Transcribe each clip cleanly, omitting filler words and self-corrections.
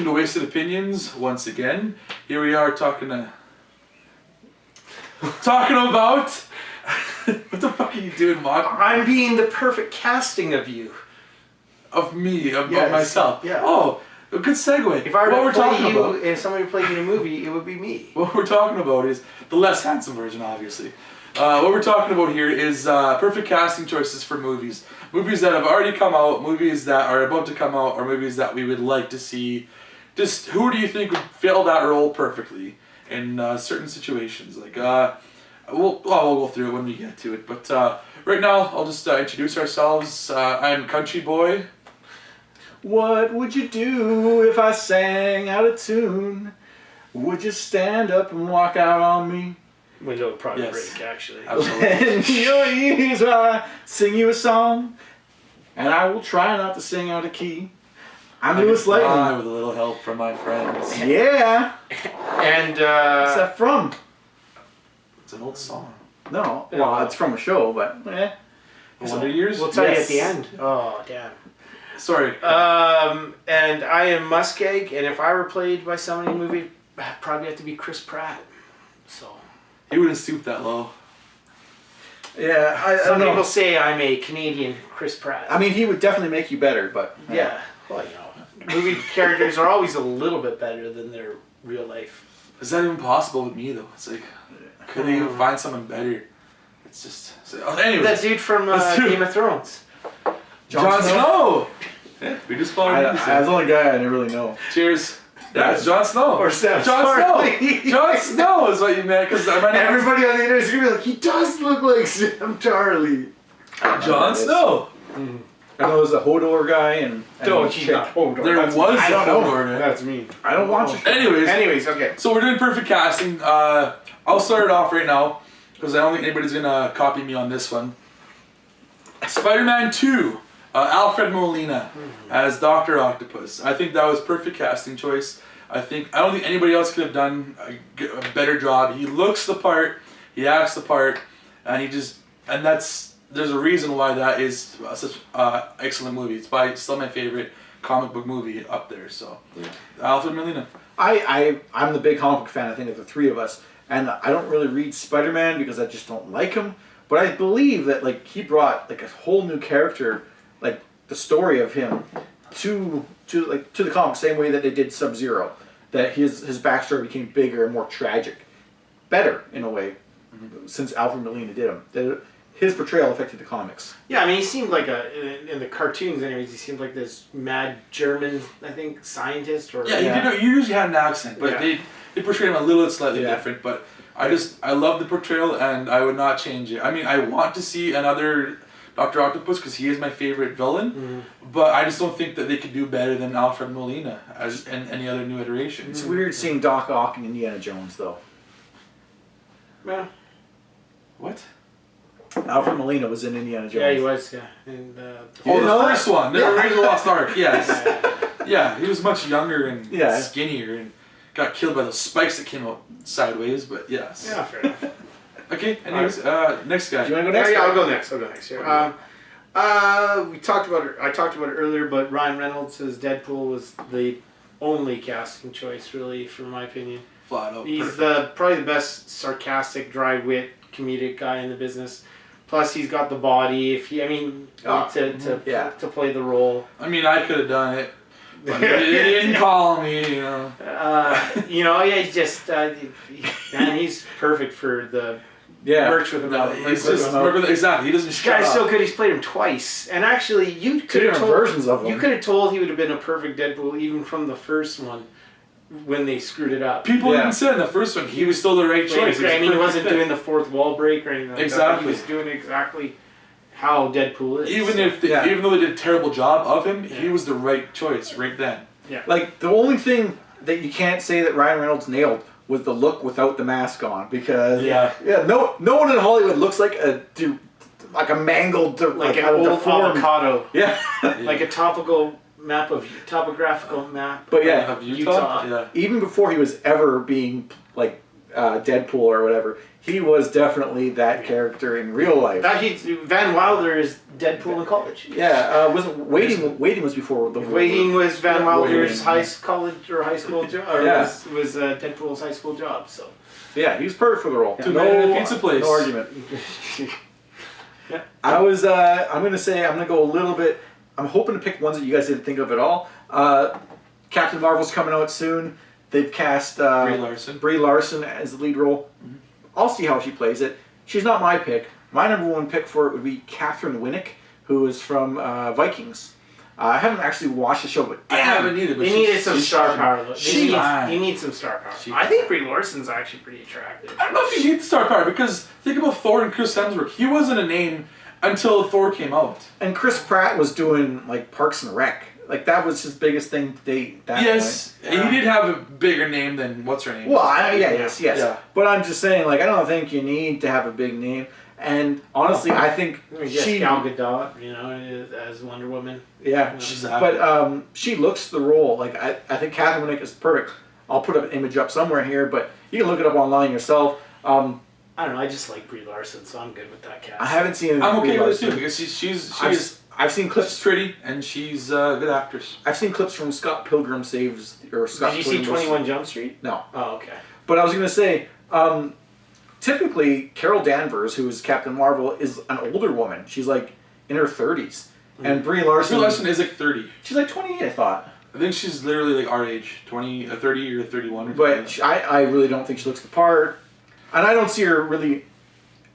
to Wasted Opinions once again. Here we are talking about... What the fuck are you doing, Mark? I'm being the perfect casting of you. Of me, of Yes, myself. yeah. Oh, a good segue. If I were what to we're play talking you, about, if somebody played you in a movie, it would be me. what we're talking about is the less handsome version, obviously. What we're talking about here is perfect casting choices for movies. Movies that have already come out, movies that are about to come out, or movies that we would like to see. Just who do you think would fill that role perfectly in certain situations? Like, we'll go through it when we get to it. But right now, I'll just introduce ourselves. I'm CountryBoy. What would you do if I sang out of tune? Would you stand up and walk out on me? Window would probably Yes. break, actually. Absolutely. In your ears I sing you a song, and I will try not to sing out of key. I'm LewisLightning. With a little help from my friends. Yeah. And What's that from? It's an old song. No. Well, it's from a show, but eh. Wonder Years? we'll tell you at Yes. the end. Oh, damn. Sorry. And I am MussKeg, and if I were played by somebody in a movie, I'd probably have to be Chris Pratt. So. He wouldn't stoop that low. Yeah, I Some don't know. people say I'm a Canadian Chris Pratt. I mean, he would definitely make you better, but yeah. Well, you know, movie characters are always a little bit better than their real life. Is that even possible with me, though? It's like, could they even find someone better? It's just... So, anyway. That dude from Game of Thrones. Jon Snow! Yeah, we just followed him. I was the only guy I didn't really know. Cheers. Yeah, it's Jon Snow. Or Sam Jon Charlie. Snow. Jon Snow is what you meant, because I might have... Everybody on the internet is going to be like, he does look like Sam Charlie. Jon Snow. I know there's a Hodor guy and Don't chick. you not Hodor. There That's was me. I a don't know. Hodor. That's me. I don't watch it. Anyways, okay. so we're doing perfect casting. I'll start it off right now, because I don't think anybody's going to copy me on this one. Spider-Man 2. Alfred Molina as Dr. Octopus. I think that was perfect casting choice. I don't think anybody else could have done a better job. He looks the part, he acts the part, and there's a reason why that is such an excellent movie. It's still my favorite comic book movie up there. So, Alfred Molina. I'm the big comic book fan, I think, of the three of us, and I don't really read Spider-Man because I just don't like him. But I believe that he brought a whole new character, the story of him, to the comics, same way that they did Sub-Zero. That his backstory became bigger and more tragic, better in a way, since Alfred Molina did him. That his portrayal affected the comics. Yeah, I mean, he seemed like in the cartoons anyways, he seemed like this mad German, I think, scientist or... Yeah, he usually had an accent, but Yeah. they portrayed him a little slightly different, but I love the portrayal and I would not change it. I mean, I want to see another Dr. Octopus because he is my favorite villain, but I just don't think that they could do better than Alfred Molina and any other new iteration. It's weird seeing Doc Ock and Indiana Jones, though. Yeah. What? Alfred Molina was in Indiana Jones. Yeah, he was, yeah. And, The know first one, the Raiders of the Lost Ark, yes. Yeah, he was much younger and skinnier and got killed by those spikes that came out sideways, but yes. Yeah, fair enough. Okay, anyways, next guy. Do you want to go next? Yeah, I'll go next. Here. We talked about it. I talked about it earlier, but Ryan Reynolds as Deadpool was the only casting choice, really, for my opinion. Flat out. He's Perfect. probably the best sarcastic, dry wit, comedic guy in the business. Plus, he's got the body. To play the role. I mean, I could have done it, but they didn't call me. He's just he's perfect for the. Yeah. Merch with him. Exactly. He doesn't. This guy's so good. He's played him twice, and actually, you could have told versions of him. You could have told he would have been a perfect Deadpool even from the first one, when they screwed it up. People even said in the first one he was still the right choice. He wasn't doing the fourth wall break or anything. Exactly. He was doing exactly how Deadpool is. Even though they did a terrible job of him, he was the right choice right then. Yeah. The only thing that you can't say that Ryan Reynolds nailed was the look without the mask on, because no one in Hollywood looks like a mangled like an old avocado. Yeah. Like a topographical map. But of Utah. even before he was ever being Deadpool or whatever. He was definitely that character in real life. Van Wilder is Deadpool in college. Yeah, wasn't Waiting was before the Waiting was Van Wilder's Waiting. high school job, or Yeah. was Deadpool's high school job. So Yeah, he was perfect for the role. Two men in a pizza place. No argument. yeah. I'm gonna go a little bit. I'm hoping to pick ones that you guys didn't think of at all. Captain Marvel's coming out soon. They've cast Brie Larson as the lead role. Mm-hmm. I'll see how she plays it. She's not my pick. My number one pick for it would be Catherine Winnick, who is from Vikings. I haven't actually watched the show, but I haven't either. But They needed some star power. fine. You need some star power. I think Brie Larson's actually pretty attractive. I don't know if you need the star power because think about Thor and Chris Hemsworth. He wasn't a name until Thor came out. And Chris Pratt was doing like Parks and Rec. Like that was his biggest thing to date. Yes, he did have a bigger name than what's her name. Well, yes. Yeah. But I'm just saying, like, I don't think you need to have a big name. And honestly, I think she Gal Gadot, you know, as Wonder Woman. Yeah, she's but she looks the role. Like I think Catherine Winnick is perfect. I'll put an image up somewhere here, but you can look it up online yourself. I don't know. I just like Brie Larson, so I'm good with that cast. I haven't seen. I'm okay Brie with it Larson. too because she's I've seen she's clips. pretty and she's a good actress. I've seen clips from Scott Pilgrim Saves or Scott. Did you see 21 Jump Street? No. Oh, okay. But I was gonna say, typically Carol Danvers, who is Captain Marvel, is an older woman. She's like in her 30s, and Brie Larson. Brie Larson is like 30. She's like 28, I thought. I think she's literally like our age, 30 or 31. Or But I really don't think she looks the part, and I don't see her really.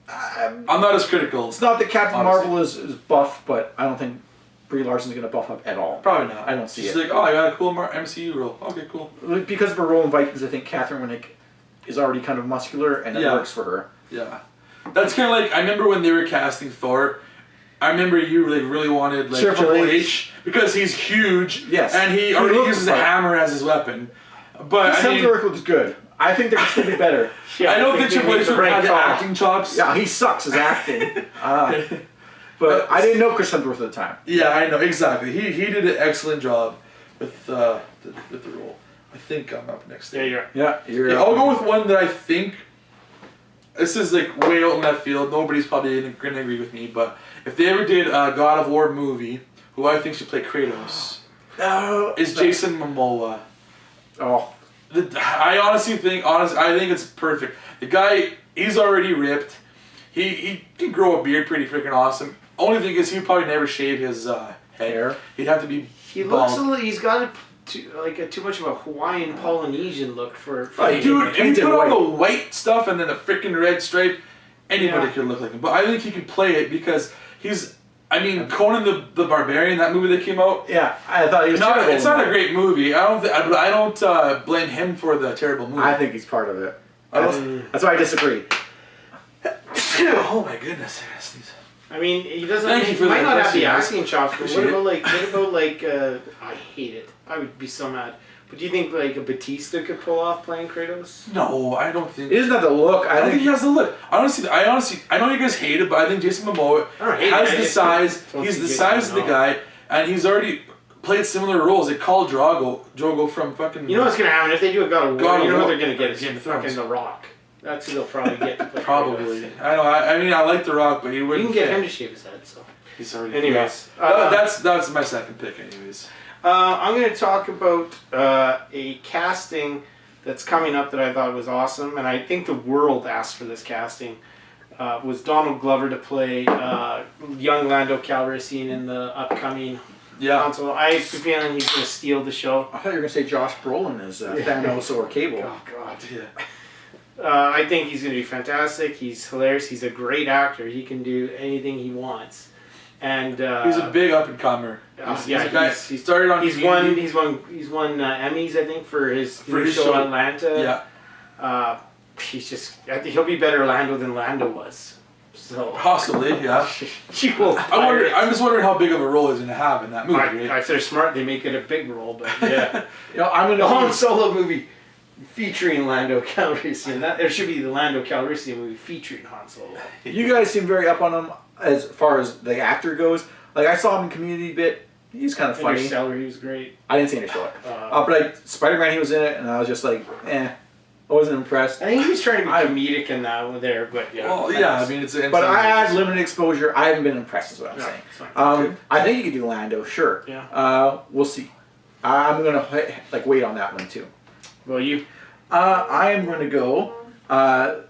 I'm not as critical. It's not that Captain honestly. Marvel is buff, but I don't think Brie Larson's going to buff up at all. Probably not. I don't see She's it. like, oh, I got a cool MCU role. Okay, cool. Because of her role in Vikings, I think Catherine Winnick is already kind of muscular, and it works for her. Yeah. That's kind of like, I remember when they were casting Thor, I remember you really wanted like Triple H because he's huge. Yes. And he already uses a hammer as his weapon. But His Hemsworth was good. I think they could still be better. I don't think Triple H would have the acting chops. Yeah, he sucks as acting. But I didn't know Chris Hemsworth at the time. Yeah, I know, exactly. He did an excellent job with the role. I think I'm up next. Yeah, you're. Yeah, I'll go with one that I think. This is like way out in left field. Nobody's probably going to agree with me, but if they ever did a God of War movie, who I think should play Kratos is Jason Momoa. Oh. I honestly think it's perfect. The guy, he's already ripped. He can grow a beard pretty freaking awesome. Only thing is he'd probably never shave his hair. He'd have to be He bald. looks a little. He's got too much of a Hawaiian Polynesian look for Dude, if you painted put on white. the white stuff and then the freaking red stripe, anybody could look like him. But I think he can play it because he's. I mean, Conan the Barbarian, that movie that came out. Yeah, I thought he was terrible. It's not a great movie. I don't blame him for the terrible movie. I think he's part of it. That's why I disagree. Oh my goodness. I mean, he doesn't. Thank you He for might that. not have the Appreciate acting chops, but Appreciate what about like? I hate it. I would be so mad. But do you think like a Batista could pull off playing Kratos? No, I don't think. It isn't that the look. I don't think he has the look. Honestly, I know you guys hate it, but I think Jason Momoa has the size. He's the size of the guy, and he's already played similar roles. They call Drogo from fucking. You know what's gonna happen if they do a God of War? God of You know what War. they're gonna get is Game of Thrones. fucking The Rock. That's who they'll probably get to play Probably. Kratos. I know. I mean, I like The Rock, but he You wouldn't. can get fit. him to shave his head. So. He's already. Anyways, that's my second pick. Anyways. I'm going to talk about a casting that's coming up that I thought was awesome, and I think the world asked for this casting. Was Donald Glover to play young Lando Calrissian in the upcoming console. I have a feeling he's going to steal the show. I thought you were going to say Josh Brolin as Thanos or Cable. Oh, God. Yeah. I think he's going to be fantastic. He's hilarious. He's a great actor. He can do anything he wants. And he's a big up and comer. He started on. He's won Emmys, I think, for his show Atlanta. Yeah. He's just. I think he'll be better Lando than Lando was. So possibly, yeah. I'm just wondering how big of a role he's going to have in that movie. Right? If they're smart, they make it a big role. But yeah, I'm going to Han Solo movie featuring Lando Calrissian. There should be the Lando Calrissian movie featuring Han Solo. You guys seem very up on him as far as the actor goes. Like, I saw him in Community bit. He's kind of funny. Interstellar, he was great. I didn't see Interstellar. But Spider-Man, he was in it, and I was just like, eh. I wasn't impressed. I think he was trying to be comedic in that there, but yeah. Well, yeah, I mean, it's But I had limited exposure. I haven't been impressed, is what I'm Yeah, saying. it's fine. I think you could do Lando, sure. Yeah. We'll see. I'm gonna wait on that one too. Well, you. I am gonna go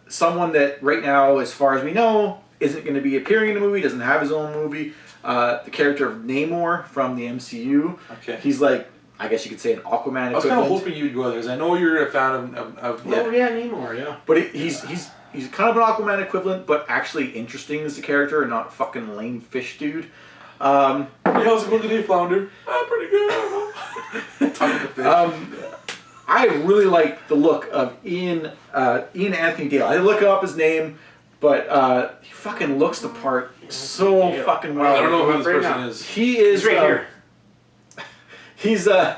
someone that right now, as far as we know, isn't going to be appearing in the movie. Doesn't have his own movie. The character of Namor from the MCU. Okay. He's like, I guess you could say, an Aquaman equivalent. I was kind of hoping you'd go there because I know you're a fan of Oh yeah, Namor. Yeah. But he's kind of an Aquaman equivalent, but actually interesting as a character and not fucking lame fish dude. Hey, how's it going today, Flounder? Pretty good. Talking to fish. I really like the look of Ian Anthony Dale. I look up his name, but he fucking looks the part so fucking well. I don't know who this Right person now. is. He is He's right here. He's Yeah.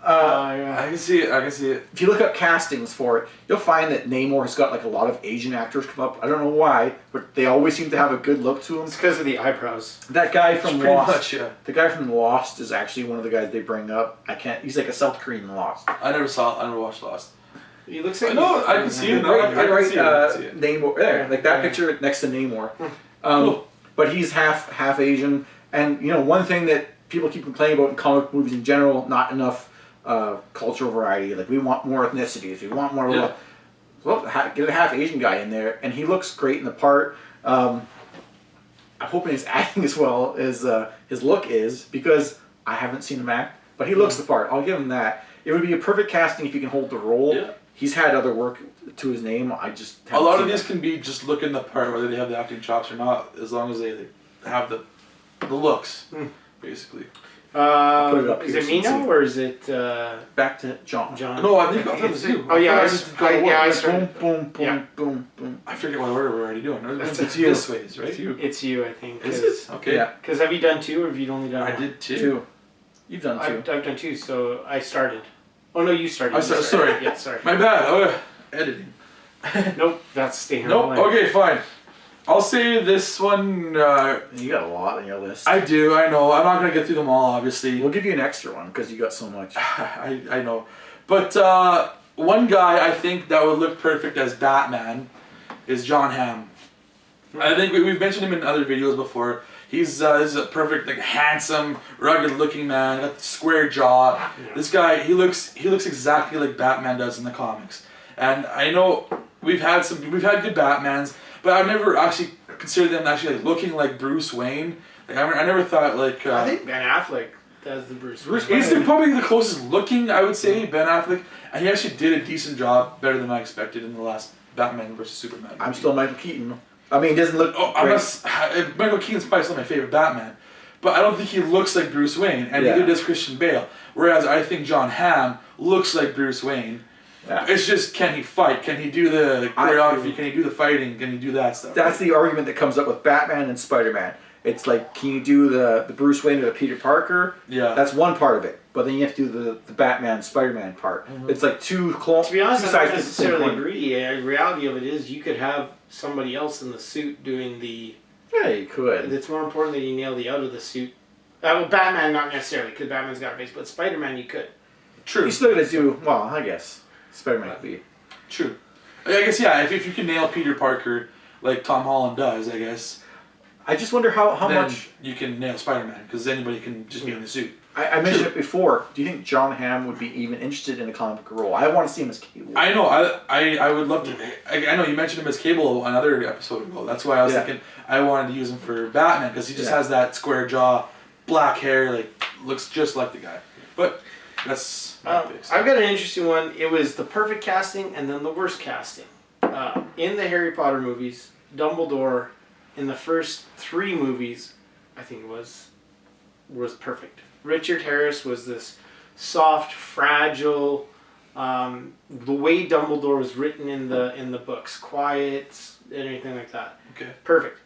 I can see it. I can see it. If you look up castings for it, you'll find that Namor has got like a lot of Asian actors come up. I don't know why, but they always seem to have a good look to them. It's because of the eyebrows. That guy from Pretty Lost, much, yeah. the guy from Lost is actually one of the guys they bring up. He's like a South Korean in Lost. I never watched Lost. He looks like. I know. I can see it. Right, I can see it. Namor, there, like that Yeah. picture next to Namor. Cool. But he's half Asian, and one thing that people keep complaining about in comic movies in general, not enough cultural variety. Like we want more ethnicities, we want more. Yeah. Well, get a half Asian guy in there, and he looks great in the part. I'm hoping his acting as well as his look is, because I haven't seen him act, but he looks the part. I'll give him that. It would be a perfect casting if he can hold the role. Yeah. He's had other work to his name. I just A haven't lot seen of these that. can be just looking the part, whether they have the acting chops or not, as long as they have the looks, basically. Put it up Is here it so you can Mino see. or is it Back to John. John? No, I think I thought it was you. Oh yeah, I I started. Boom, boom, Yeah. boom, boom. I forget what order we're already doing. It's you. This ways, right? It's you. It's you, I think. Is it? Okay. Yeah. Because have you done two, or have you only done I one? did too. Two. You've done two. I've done two, so I started. Oh no, you started. I You started, started. sorry. Yeah, sorry. My bad. Oh, editing. Nope, that's staying Nope. on. Okay, fine. I'll say this one. You got a lot on your list. I do. I know. I'm not gonna get through them all, obviously. We'll give you an extra one because you got so much. I know. But one guy I think that would look perfect as Batman is Jon Hamm. I think we've mentioned him in other videos before. He's a perfect, like, handsome, rugged-looking man, got the square jaw. Yeah. This guy, he looks exactly like Batman does in the comics. And I know we've had good Batmans, but I've never actually considered them actually like looking like Bruce Wayne. Like I never thought like. I think Ben Affleck does the Bruce Wayne. He's probably the closest looking, I would say, Ben Affleck, and he actually did a decent job, better than I expected in the last Batman vs Superman. I'm still Michael Keaton. I mean, he doesn't look great. Michael Keaton's probably still my favorite Batman, but I don't think he looks like Bruce Wayne, and neither does Christian Bale. Whereas I think Jon Hamm looks like Bruce Wayne. Yeah. It's just, can he fight? Can he do the choreography? Can he do the fighting? Can he do that stuff? That's the argument that comes up with Batman and Spider-Man. It's like, can you do the Bruce Wayne or the Peter Parker? Yeah. That's one part of it. But then you have to do the Batman, Spider-Man part. It's like two clones. To be honest, I don't to the same necessarily coin. agree. The reality of it is you could have somebody else in the suit doing the... Yeah, you could. It's more important that you nail the out of the suit. Well, Batman, not necessarily, because Batman's got a face, but Spider-Man, you could. True. You still gotta do, well, I guess. Spider-Man could be. True. I guess, yeah, if you can nail Peter Parker like Tom Holland does, I guess. I just wonder how then much... you can nail Spider-Man, because anybody can just be in the suit. I mentioned it before. Do you think Jon Hamm would be even interested in a comic book role? I want to see him as Cable. I know. I would love to. I know you mentioned him as Cable another episode ago. That's why I was thinking I wanted to use him for Batman, because he just has that square jaw, black hair, like looks just like the guy. But that's my picks. I've got an interesting one. It was the perfect casting and then the worst casting. In the Harry Potter movies, Dumbledore, in the first 3 movies, I think it was perfect. Richard Harris was this soft, fragile. The way Dumbledore was written in the books, quiet, anything like that. Okay. Perfect.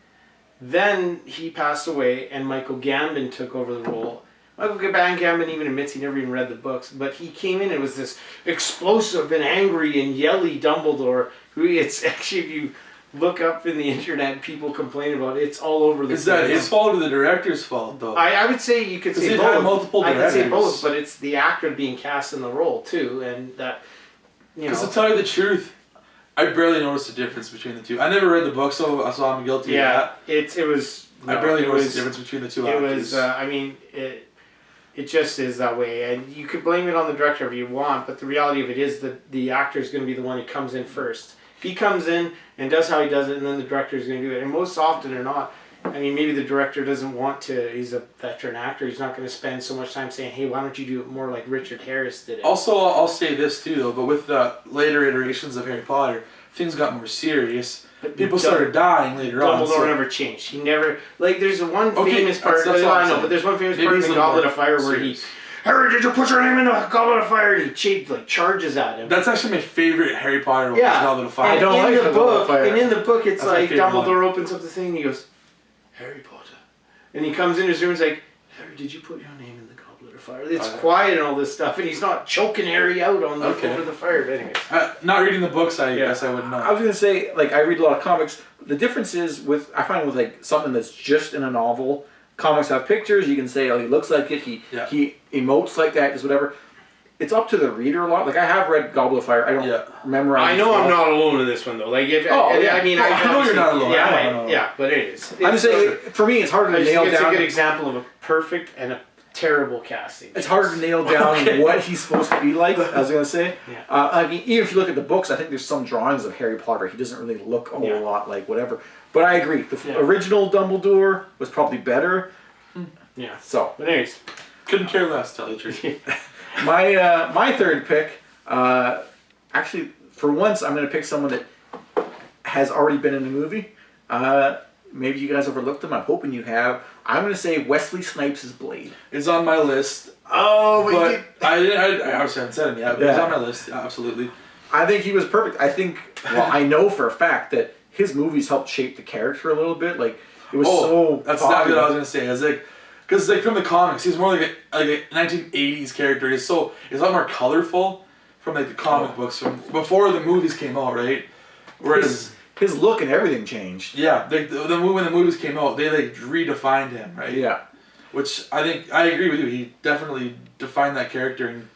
Then he passed away, and Michael Gambon took over the role. Michael Gambon even admits he never even read the books, but he came in and was this explosive and angry and yelly Dumbledore, who it's actually, if you look up in the internet, people complain about it. It's all over the place. Is that his fault or the director's fault, though? I would say you could say they've both. had multiple I could say directors. both, but it's the actor being cast in the role too, and that Because to tell you the truth, I barely noticed the difference between the two. I never read the book, so I'm guilty of that. It was. I barely noticed the difference between the two actors. It just is that way, and you could blame it on the director if you want, but the reality of it is that the actor is going to be the one who comes in first. If he comes in and does how he does it, and then the director is going to do it, and most often or not, I mean, maybe the director doesn't want to, he's a veteran actor, he's not going to spend so much time saying, hey, why don't you do it more like Richard Harris did it. Also, I'll say this too, though, but with the later iterations of Harry Potter, things got more serious. People started dying later on. Dumbledore never changed. He never, like, there's one famous part, I know, but there's one famous part in the Goblet of Fire where he, Harry, did you put your name in the Goblet of Fire? And he charges at him. That's actually my favorite Harry Potter one, Goblet of Fire. I don't like the Goblet of Fire. And in the book, it's like Dumbledore opens up the thing and he goes, Harry Potter. And he comes in his room and he's like, Harry, did you put your name in the Goblet of Fire? It's quiet and all this stuff, and he's not choking Harry out on the over the fire. But anyways. Not reading the books, I guess I wouldn't know. I was going to say, like, I read a lot of comics. The difference is I find with, like, something that's just in a novel, comics have pictures, you can say, oh, he looks like it, he emotes like that, just whatever. It's up to the reader a lot. Like, I have read Goblet of Fire. I don't memorize. I know I'm not alone in this one, though. Like, if I mean, I know you're not alone. Yeah, but it is. I'm just saying, for me, it's harder to nail down. It's a good example of a perfect and a terrible casting. It's harder to nail down what he's supposed to be like, I was going to say. Yeah. I mean, even if you look at the books, I think there's some drawings of Harry Potter. He doesn't really look a whole lot like whatever. But I agree. The original Dumbledore was probably better. Yeah. So. But anyways. Couldn't care less, tell you the truth. My third pick, actually, for once, I'm going to pick someone that has already been in the movie. Maybe you guys overlooked him. I'm hoping you have. I'm going to say Wesley Snipes' Blade. It's on my list. Oh, but I obviously haven't said him yet, but it's on my list. Yeah, absolutely. I think he was perfect. I know for a fact that his movies helped shape the character a little bit. Like, it was so that's popular. exactly what I was going to say. I was like, because like from the comics, he's more like a 1980s character. He's a lot more colorful from like the comic books from before the movies came out, right? Whereas his look and everything changed. Yeah, when the movies came out, they like redefined him, right? Yeah. Which I think I agree with you. He definitely defined that character and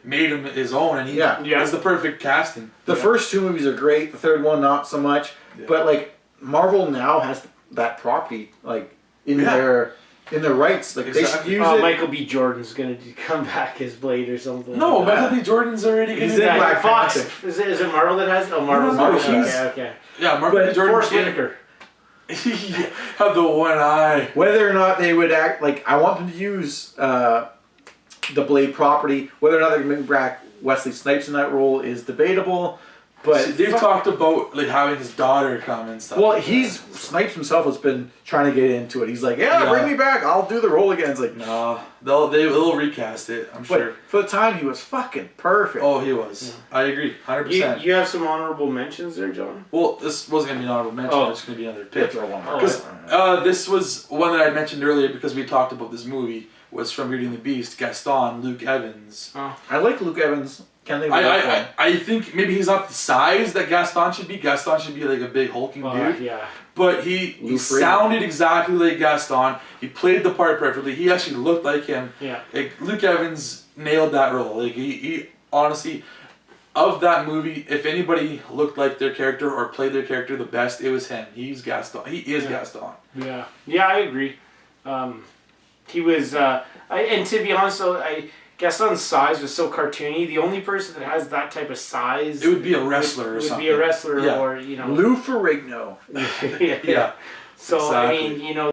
made him his own, and he is the perfect casting. The first two movies are great. The third one, not so much. Yeah. But like Marvel now has that property like in their rights. Like they should use it. Michael B. Jordan's gonna come back as Blade or something. No, like Michael B. Jordan's already gonna be Black Fox. Is it Marvel that has it? Oh, Marvel's okay. Yeah, Marvel B. Jordan. Forrest Whitaker. Have the one eye. Whether or not they would act like I want them to use the Blade property, whether or not they're going to bring back Wesley Snipes in that role is debatable. But they've talked about like having his daughter come and stuff. Well, Snipes himself has been trying to get into it. He's like, bring me back. I'll do the role again. It's like, no, they'll recast it. I'm sure. For the time, he was fucking perfect. Oh, he was. Yeah. I agree, 100%. You have some honorable mentions there, John? Well, this wasn't gonna be an honorable mention. It's gonna be another pick. Because this was one that I mentioned earlier because we talked about this movie. Was from Beauty and the Beast. Gaston, Luke Evans. Oh. I like Luke Evans. I think maybe he's not the size that Gaston should be. Gaston should be like a big hulking dude. Yeah. But he sounded exactly like Gaston. He played the part perfectly. He actually looked like him. Yeah. Like, Luke Evans nailed that role. Like he honestly, of that movie, if anybody looked like their character or played their character the best, it was him. He's Gaston. He is Gaston. Yeah. Yeah, I agree. He was, and to be honest though, Gaston's size was so cartoony. The only person that has that type of size... It would be a wrestler or something. Would be a wrestler or, you know... Lou Ferrigno. Yeah. So, exactly. I mean, you know,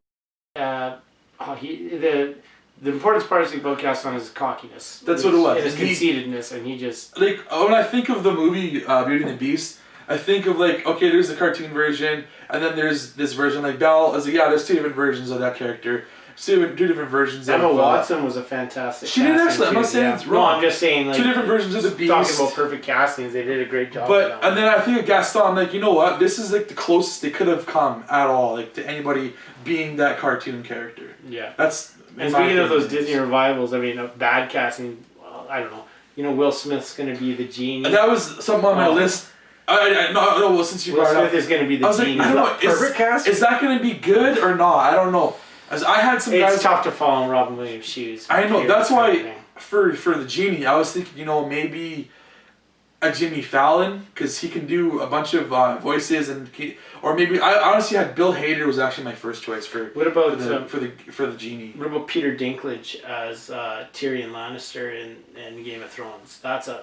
the important part about Gaston is cockiness. That's what it was. And his conceitedness, and he just... Like, when I think of the movie Beauty and the Beast, I think of like, okay, there's the cartoon version, and then there's this version, like Belle, there's two different versions of that character. Two different versions. Emma Watson was a fantastic. She did excellent. I'm not saying it's wrong. No, I'm just saying like two different versions of the Beast. Talking about perfect castings, they did a great job. But and then I think of Gaston. I'm like, you know what? This is like the closest they could have come at all, like to anybody being that cartoon character. Yeah. That's. And speaking of those Disney revivals, I mean, bad casting. I don't know. You know, Will Smith's going to be the Genie. And that was something on my list. No. Well, since you Will brought Smith it up, is going to be the Genie. Like, I don't know. Perfect cast. Is that going to be good or not? I don't know. As I had some guys. It's tough to follow in Robin Williams' shoes. I know. That's why for the Genie, I was thinking, you know, maybe a Jimmy Fallon, because he can do a bunch of voices, or maybe I honestly had Bill Hader was actually my first choice for the Genie. What about Peter Dinklage as Tyrion Lannister in Game of Thrones? That's a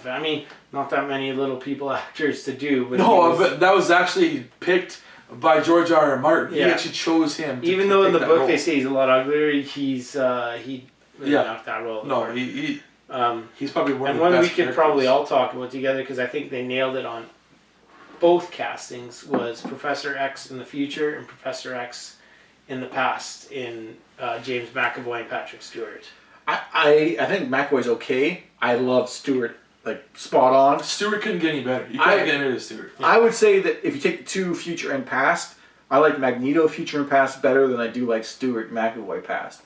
I mean, not that many little people actors to do, but but that was actually picked by George R. R. Martin. Yeah. He actually chose him. Even though in the book role. they say he's a lot uglier, he knocked that role. No, apart. he's probably one of and the one best we could characters. probably all talk about together, because I think they nailed it on both castings, was Professor X in the future and Professor X in the past in James McAvoy and Patrick Stewart. I think McAvoy's okay. I love Stewart, like spot on. Stewart couldn't get any better. You can't get rid of Stewart. I would say that if you take the two future and past, I like Magneto future and past better than I do like Stewart McAvoy past.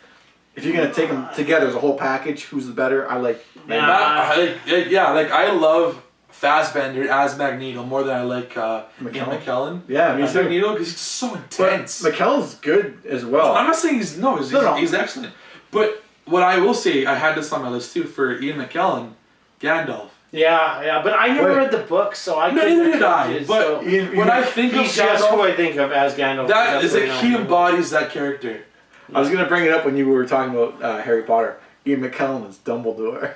If you're gonna take them together as a whole package, who's the better? I like Magneto. I love Fassbender as Magneto more than I like Ian McKellen. Yeah, me too. Magneto, because he's so intense. But McKellen's good as well. I'm not saying he's excellent. But what I will say, I had this on my list too for Ian McKellen, Gandalf. Yeah, but I never read the book, so I couldn't. Neither did I. But when I think of he's just who I think of as Gandalf. that is like he embodies that character. I was gonna bring it up when you were talking about Harry Potter. Ian McKellen is Dumbledore.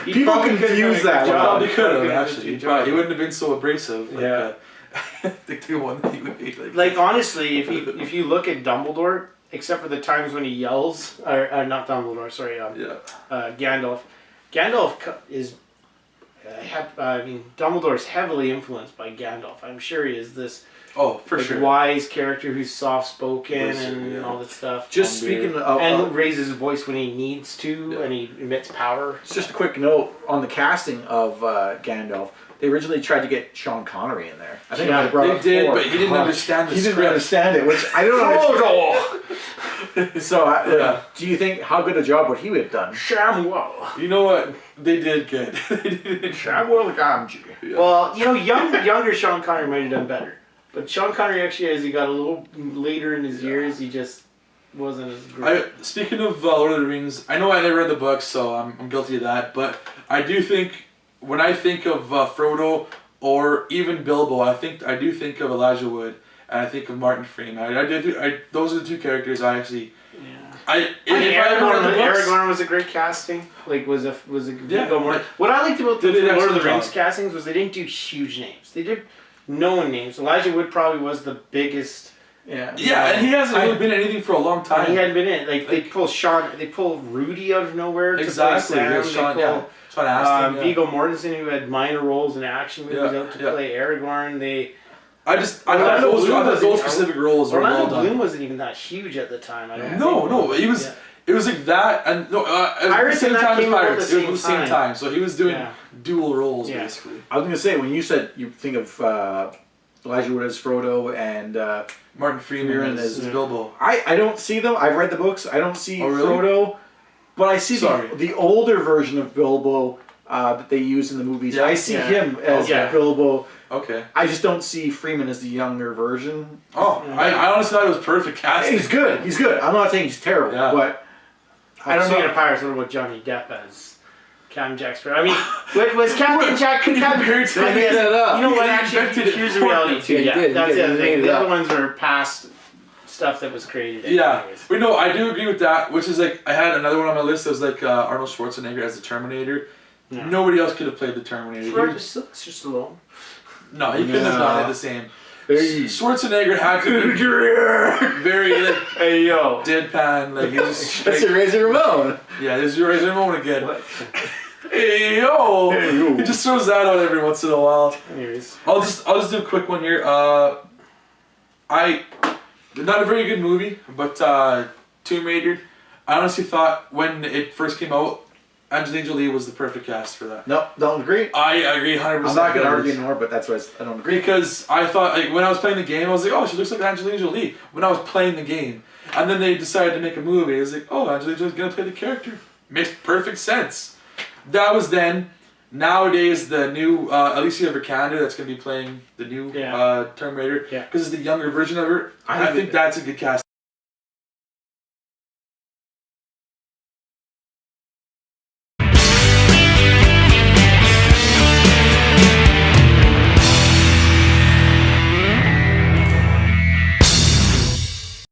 People confuse that. Probably could have actually. He wouldn't have been so abrasive. Like, I think the one that he would be like honestly, if you look at Dumbledore, except for the times when he yells, or not Dumbledore, sorry, Gandalf. Gandalf is. Dumbledore is heavily influenced by Gandalf. I'm sure he is this. Oh, for sure. Wise character who's soft-spoken and all that stuff. Just speaking of... And raises his voice when he needs to, and he emits power. Just a quick note on the casting of Gandalf. They originally tried to get Sean Connery in there. I think they did, but he didn't understand the script. He didn't understand it, which I don't understand. So, do you think, how good a job would he have done? Samuel. You know what? They did good. Samuel Gamgee. Yeah. Well, younger Sean Connery might have done better. But Sean Connery actually, as he got a little later in his years, he just wasn't as great. Speaking of Lord of the Rings, I know I never read the books, so I'm guilty of that. But I do think, when I think of Frodo or even Bilbo, I do think of Elijah Wood, and I think of Martin Freeman. Those are the two characters I actually... Yeah. Aragorn was a great casting. Like was a more. What I liked about the Lord of the Rings castings was they didn't do huge names. They did known names. Elijah Wood probably was the biggest. Yeah, and he hasn't really been in anything for a long time. He hadn't been in it. They pull Rudy out of nowhere to play Sam. Sean Astin, Viggo Mortensen, who had minor roles in action movies, out to play Aragorn. I thought those specific roles were well done. Orlando Bloom wasn't even that huge at the time. He was. Yeah. It was like that, and at the same time as Pirates. It was the same time, so he was doing dual roles basically. I was gonna say, when you said you think of Elijah Wood as Frodo and Martin Freeman as Bilbo, I don't see them. I've read the books. I don't see Frodo, but I see the older version of Bilbo that they use in the movies. I see him as Bilbo. Okay. I just don't see Freeman as the younger version. Oh, I honestly thought it was perfect casting. He's good. I'm not saying he's terrible, but I don't know. Pirates. What about Johnny Depp as Captain Jack Sparrow? I mean, was Captain Jack? You know what? Actually, here's the reality too. That's the other thing. The other ones are past stuff that was created. But no, I do agree with that. Which is like, I had another one on my list that was like Arnold Schwarzenegger as the Terminator. Yeah. Nobody else could have played the Terminator. It's just alone. No, he couldn't have done it the same. Schwarzenegger had to be very deadpan, like he just. That's your Razor Ramon. Yeah, there's your Razor Ramon again. What? Hey yo! He just throws that out every once in a while. Anyways, I'll just do a quick one here. Not a very good movie, but Tomb Raider. I honestly thought when it first came out, Angelina Jolie was the perfect cast for that. No, don't agree. I agree 100%. I'm not going to argue anymore, but that's why I don't agree. Because I thought, like, when I was playing the game, I was like, oh, she looks like Angelina Jolie. When I was playing the game. And then they decided to make a movie. I was like, oh, Angelina Jolie's going to play the character. Makes perfect sense. That was then. Nowadays, the new Alicia Vikander that's going to be playing the new Tomb Raider, because it's the younger version of her. I think that's a good cast.